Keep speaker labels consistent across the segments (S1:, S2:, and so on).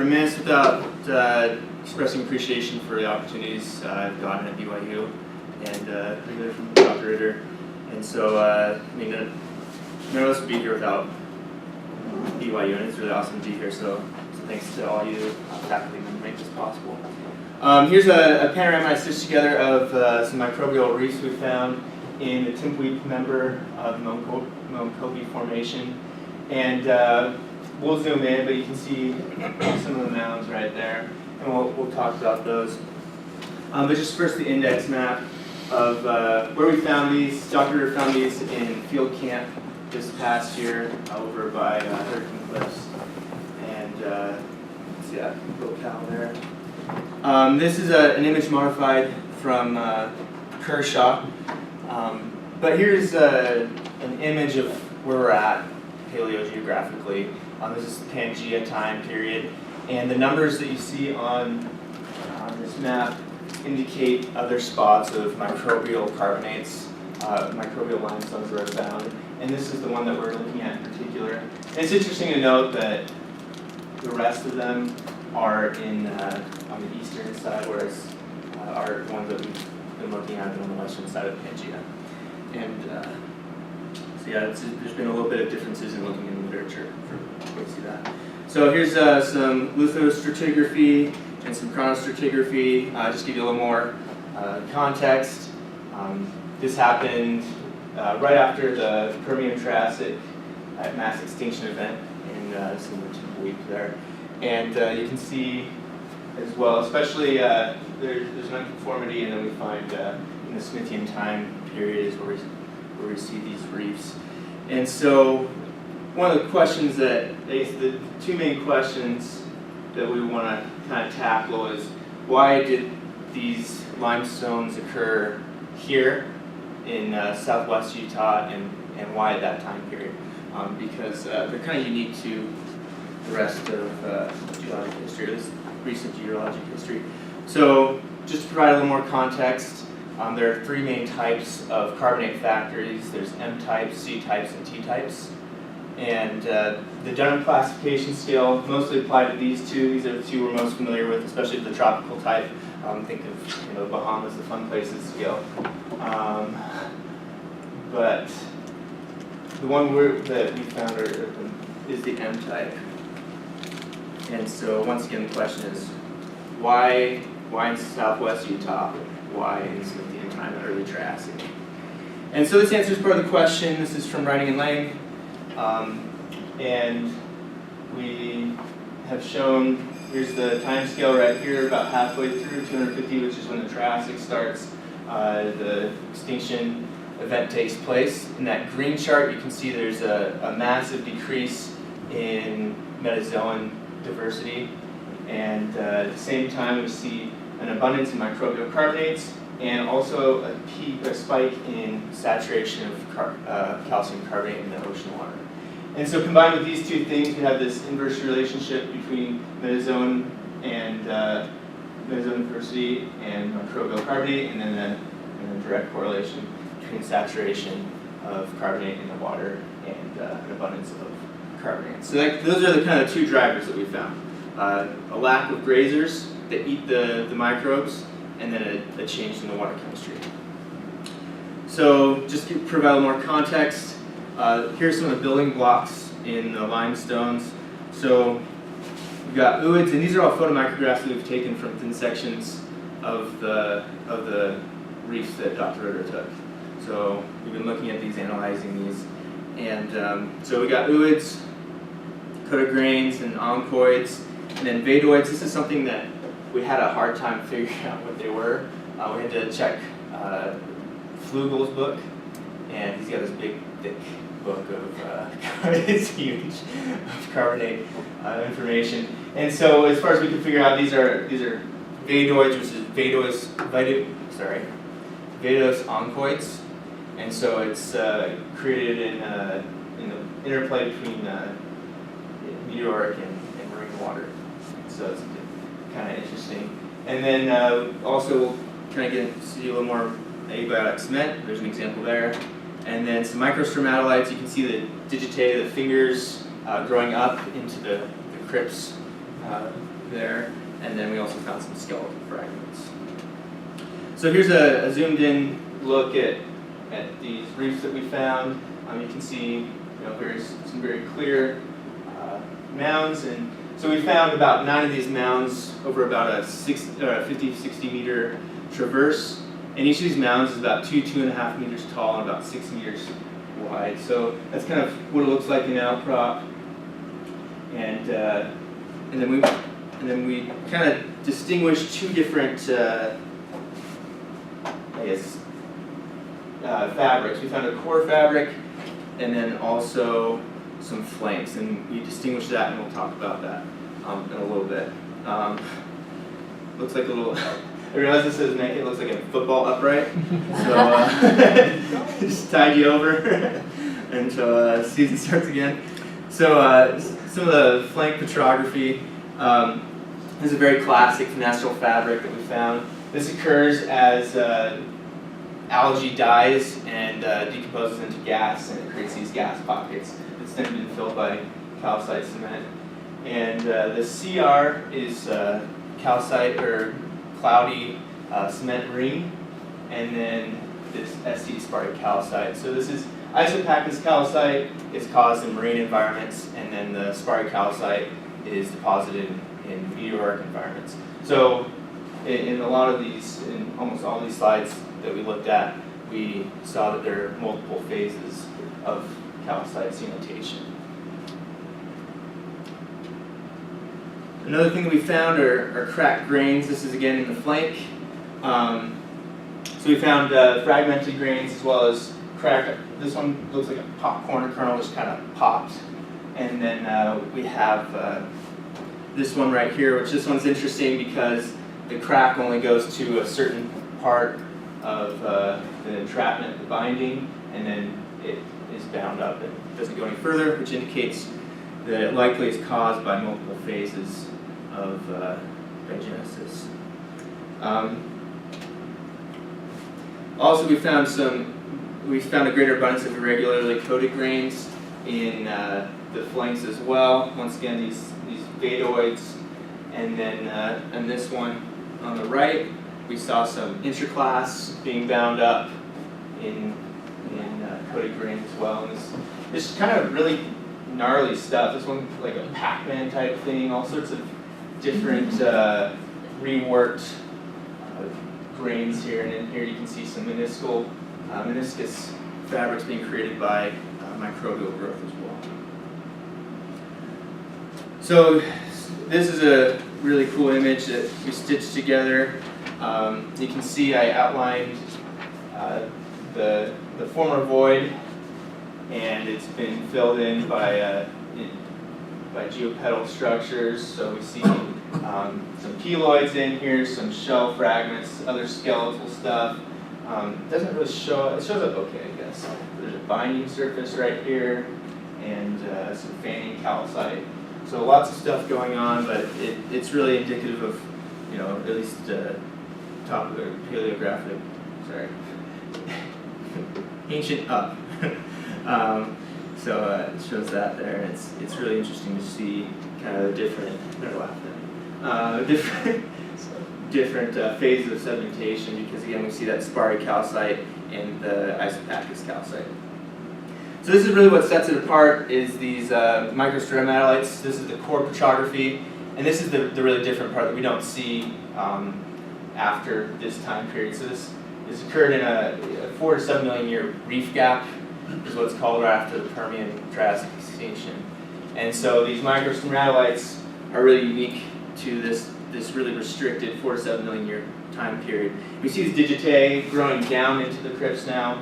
S1: minutes without expressing appreciation for the opportunities I've gotten at BYU and particularly from Dr. Ritter. And so, I mean, none of us would be here without BYU, and it's really awesome to be here. So thanks to all you faculty who make this possible. Here's a panorama I stitched together of some microbial reefs we found in the Timpoweap member of the Moenkopi formation. And we'll zoom in, but you can see some of the mounds right there, and we'll talk about those. But just first the index map of where we found these. Dr. Ritter found these in field camp this past year over by Hurricane Cliffs. And see that locale there. This is an image modified from Kershaw. But here's an image of where we're at paleogeographically. This is the Pangea time period. And the numbers that you see on this map indicate other spots of microbial carbonates, microbial limestones that are found. And this is the one that we're looking at in particular. And it's interesting to note that the rest of them are in on the eastern side, whereas are the ones that we've been looking at on the western side of Pangea. And so yeah, there's been a little bit of differences in looking in the literature for we see that. So here's some lithostratigraphy and some chronostratigraphy. Just give you a little more context. This happened right after the Permian-Triassic mass extinction event in some of the Timpoweap there. And you can see as well, especially there's an unconformity, and then we find in the Smithian time period is where we see these reefs. And so one of the questions the two main questions that we want to kind of tackle is, why did these limestones occur here in southwest Utah, and why at that time period? Because they're kind of unique to the rest of geologic history, or this recent geologic history. So just to provide a little more context, there are three main types of carbonate factories. There's M types, C types, and T types. And the Dunham classification scale mostly applied to these two. These are the two we're most familiar with, especially the tropical type. Think of the Bahamas, the fun places scale. But the one that we found is the M type. And so once again, the question is, why in southwest Utah? Why in Smithian time, the early Triassic? And so this answers part of the question. This is from Writing and Lang. And we have shown, here's the time scale right here, about halfway through 250, which is when the Triassic starts. The extinction event takes place. In that green chart, you can see there's a massive decrease in metazoan diversity. And at the same time, we see an abundance in microbial carbonates, and also a spike in saturation of calcium carbonate in the ocean water. And so combined with these two things, we have this inverse relationship between metazoan and metazoan diversity and microbial carbonate, and then a direct correlation between saturation of carbonate in the water and an abundance of carbonate. So those are the kind of two drivers that we found. A lack of grazers that eat the microbes, and then a change in the water chemistry. So just to provide a little more context, here's some of the building blocks in the limestones. So we've got ooids, and these are all photomicrographs that we've taken from thin sections of the reefs that Dr. Ritter took. So we've been looking at these, analyzing these. And so we got ooids, codograins, and oncoids, and then vadoids. This is something that we had a hard time figuring out what they were. We had to check Flugel's book, and he's got this big, thick book of it's huge, of carbonate information. And so, as far as we can figure out, these are vadoids, which is vadose oncoids, and so it's created in the interplay between meteoric and marine water. So it's kind of interesting. And then also we'll kind of see a little more abiotic cement. There's an example there. And then some microstromatolites. You can see the digitae, the fingers growing up into the crypts there, and then we also found some skeletal fragments. So here's a zoomed in look at these reefs that we found. You can see some very clear mounds, and so we found about 9 of these mounds over about a 50-60 meter traverse, and each of these mounds is about 2.5 meters tall and about 6 meters wide. So that's kind of what it looks like in outcrop, and then we kind of distinguish 2 different fabrics. We found a core fabric and then also some flanks, and we distinguish that, and we'll talk about that in a little bit. Looks like a little, I realize this is naked, it looks like a football upright, so just tide you over until season starts again. So some of the flank petrography, this is a very classic finestral fabric that we found. This occurs as algae dies and decomposes into gas, and it creates these gas pockets that's then been filled by calcite cement. And the CR is calcite or cloudy cement ring, and then this SC spartic calcite. So this is isopachus calcite is caused in marine environments, and then the spartic calcite is deposited in meteoric environments. So in a lot of these, in almost all these slides that we looked at, we saw that there are multiple phases of calcite cementation. Another thing that we found are cracked grains. This is again in the flank. So we found fragmented grains as well as cracked. This one looks like a popcorn kernel, just kind of popped. And then we have this one right here, which this one's interesting because the crack only goes to a certain part of the entrapment, the binding, and then it is bound up and doesn't go any further, which indicates that it likely is caused by multiple phases of biogenesis. Also, we found a greater abundance of irregularly coated grains in the flanks as well. Once again, these vadoids, and then and this one on the right, we saw some intraclass being bound up in coated grains as well. And this kind of really gnarly stuff. This one like a Pac-Man type thing, all sorts of different reworked grains here. And in here you can see some meniscus fabrics being created by microbial growth as well. So this is a really cool image that we stitched together. You can see I outlined the former void, and it's been filled in by geopedal structures. So we see some cheloids in here, some shell fragments, other skeletal stuff. It doesn't really show, it shows up okay, I guess. There's a binding surface right here, and some fanning calcite. So lots of stuff going on, but it's really indicative of, at least paleographic, ancient up. So it shows that there, and it's really interesting to see kind of the different phases of sedimentation, because again we see that sparry calcite and the isopachus calcite. So this is really what sets it apart, is these microstromatolites. This is the core petrography, and this is the really different part that we don't see after this time period. So this occurred in a 4 to 7 million year reef gap, is what it's called, right after the Permian-Triassic extinction. And so these microstromatolites are really unique to this really restricted 4 to 7 million year time period. We see these digitae growing down into the crypts now,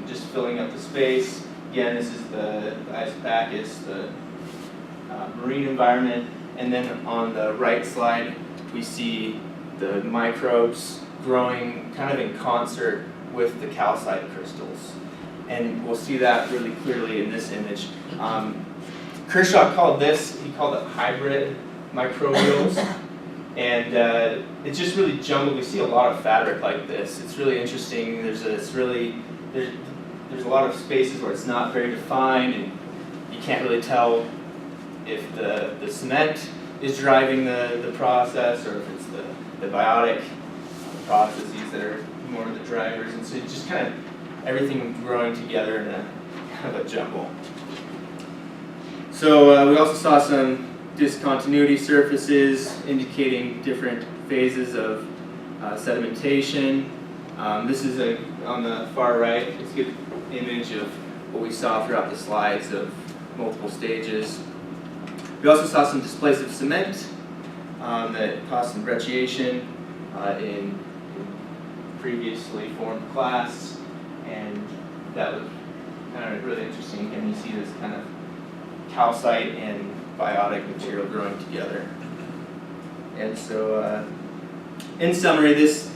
S1: just filling up the space. Again, this is the isopachus, the marine environment, and then on the right slide we see the microbes growing kind of in concert with the calcite crystals. And we'll see that really clearly in this image. Kershaw called it hybrid microbials, and it's just really jumbled. We see a lot of fabric like this. It's really interesting. There's a lot of spaces where it's not very defined, and you can't really tell if the cement is driving the process, or if it's the biotic processes that are more of the drivers, and so it's just kind of everything growing together in a kind of a jumble. So we also saw some discontinuity surfaces indicating different phases of sedimentation. This is on the far right. It's a good image of what we saw throughout the slides of multiple stages. We also saw some displacive cement that caused some brecciation in previously formed clasts, and that was kind of really interesting. And you see this kind of calcite and biotic material growing together. And so, in summary, this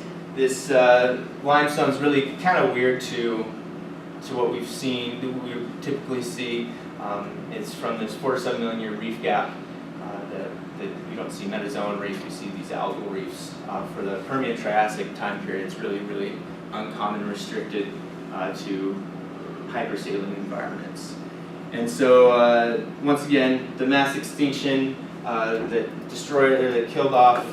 S1: limestone is really kind of weird to what we've seen. We typically see it's from this 4 to 7 million year reef gap that you don't see metazoan reefs. You see these algal reefs. For the Permian-Triassic time period, it's really, really uncommon, restricted to hypersaline environments. And so, once again, the mass extinction that destroyed or that killed off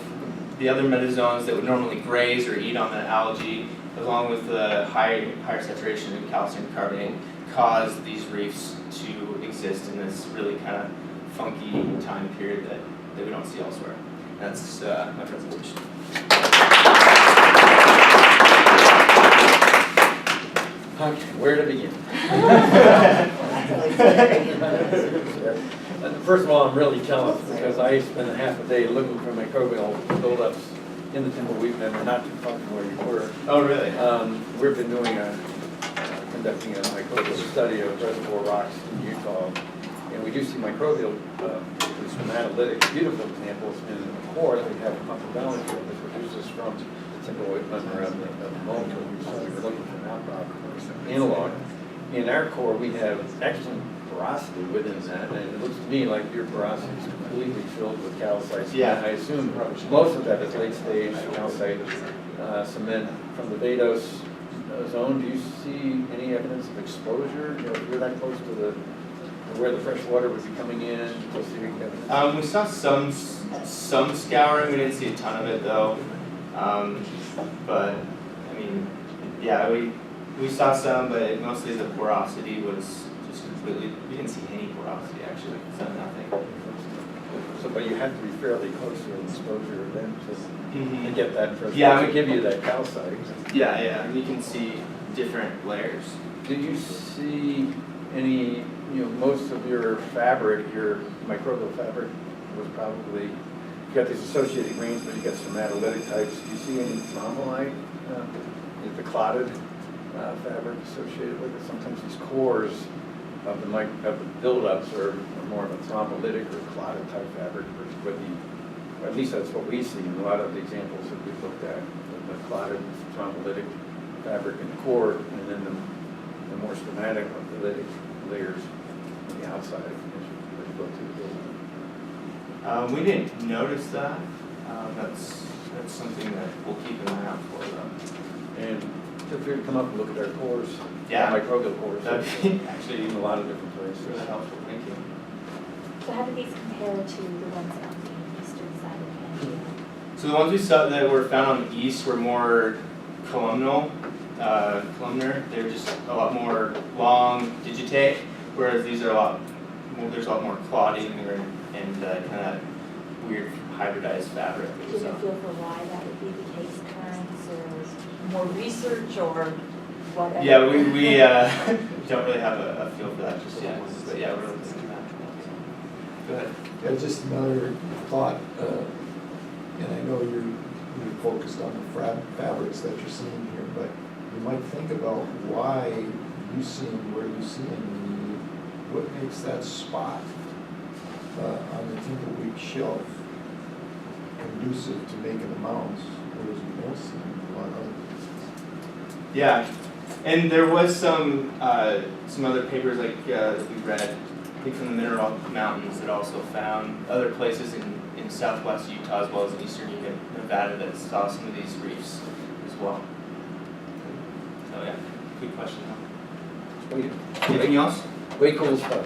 S1: the other metazoans that would normally graze or eat on the algae, along with the higher saturation of calcium carbonate, caused these reefs to exist in this really kind of funky time period that we don't see elsewhere. That's my presentation.
S2: Okay, where to begin? First of all, I'm really jealous because I spent half a day looking for microbial buildups in the Timpoweap, and we're not too far from where you were.
S1: Oh, really?
S2: We've been doing conducting a microbial study of reservoir rocks in Utah, and we do see microbial stomatolytic, beautiful examples in the core that we have a Microbial Reefs that produces from the Timpoweap or the Moenkopi. So we're looking for an outcrop analog. In our core, we have excellent porosity within that, and it looks to me like your porosity is completely filled with calcite.
S1: Yeah.
S2: I assume most of that is late stage calcite cement from the Vados zone. Do you see any evidence of exposure? You know, if you're that close to where the fresh water would be coming in, do you see any evidence?
S1: We saw some scouring. We didn't see a ton of it though. But I mean, yeah, we saw some, but mostly the porosity was just completely. We didn't see any porosity actually. So nothing.
S2: So, but you have to be fairly close to an exposure then to get that fresh
S1: yeah,
S2: water to give you that calcite.
S1: Yeah, yeah. And you can see different layers.
S2: Did you see any? You know, most of your fabric, your microbial fabric, was probably, you got these associated grains, but you got some stomatolytic types. Do you see any thrombolite, the clotted fabric associated with it? Sometimes these cores of the buildups are more of a thrombolytic or clotted type fabric, or at least that's what we see in a lot of the examples that we've looked at, the clotted thrombolytic fabric in the core, and then the more stomatolytic layers on the outside as you go through the building.
S1: We didn't notice that. That's something that we'll keep an eye out for though.
S2: And feel free to come up and look at our cores,
S1: Yeah.
S2: microbial cores.
S1: Actually,
S2: in a lot of different places.
S1: really helpful. Thank you.
S3: So how do these compare to the ones on the eastern side of Canada?
S1: So the ones we saw that were found on the east were more columnar. They're just a lot more long digitate, whereas these are there's a lot more clotting and kind of weird hybridized fabric.
S3: Do you feel for why that would be the case, currents or more research or whatever?
S1: Yeah, we don't really have a feel for that just yet, but yeah, we're looking at that. Go ahead.
S4: Yeah, just another thought, and I know you're focused on the fabrics that you're seeing here, but you might think about why you see them where you see them. What makes that spot on the Timpoweap shelf conducive to making the mounds, whereas you don't see them in a lot of other places?
S1: Yeah, and there was some other papers like that we read, I think from the Mineral Mountains, that also found other places in southwest Utah as well as in eastern Nevada that saw some of these reefs as well. So yeah, good question.
S2: Sweet.
S1: Anything else?
S2: Way cool stuff.